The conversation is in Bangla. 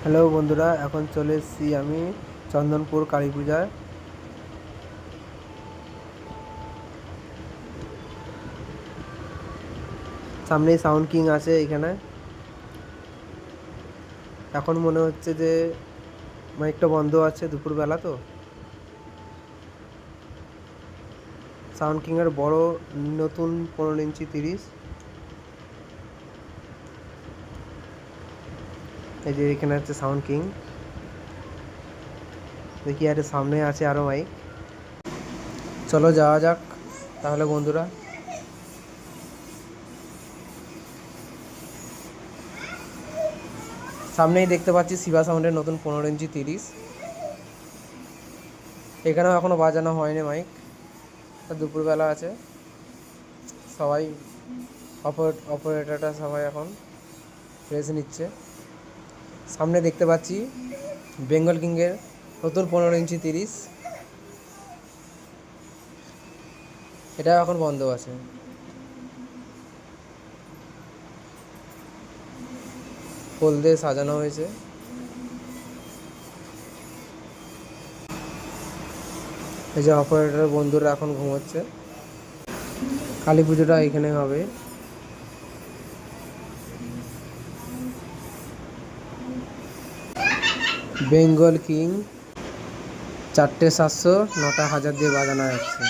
হ্যালো বন্ধুরা, এখন চলে এসেছি আমি চন্দনপুর কালী পূজায়। সামনেই সাউন্ড কিং আছে এখানে। এখন মনে হচ্ছে যে মাইকটা বন্ধ আছে, দুপুরবেলা তো। সাউন্ড কিংয়ের বড় নতুন 15 ইঞ্চি 30। এই যে এখানে আছে সাউন্ড কিং। দেখি আরে সামনে আছে আরও মাইক। চলো যাওয়া যাক তাহলে বন্ধুরা। সামনেই দেখতে পাচ্ছি শিবা সাউন্ডের নতুন 15 ইঞ্চি 30। এখানেও এখনও বাজানো হয়নি মাইক, দুপুরবেলা আছে। সবাই অপারেটরটা সবাই এখন রেস্ট নিচ্ছে। সামনে দেখতে পাচ্ছি বেঙ্গল কিংয়ের নতুন 15 ইঞ্চি 30। এটা এখন বন্ধ আছে। ফুল দিয়ে সাজানো হয়েছে। এই যে অপারেটর বন্ধুরা এখন ঘুমোচ্ছে। কালী পুজোটা এখানে হবে। বেঙ্গল কিং 4টে 700, 9টা 1000 দিয়ে বাজানো যাচ্ছে।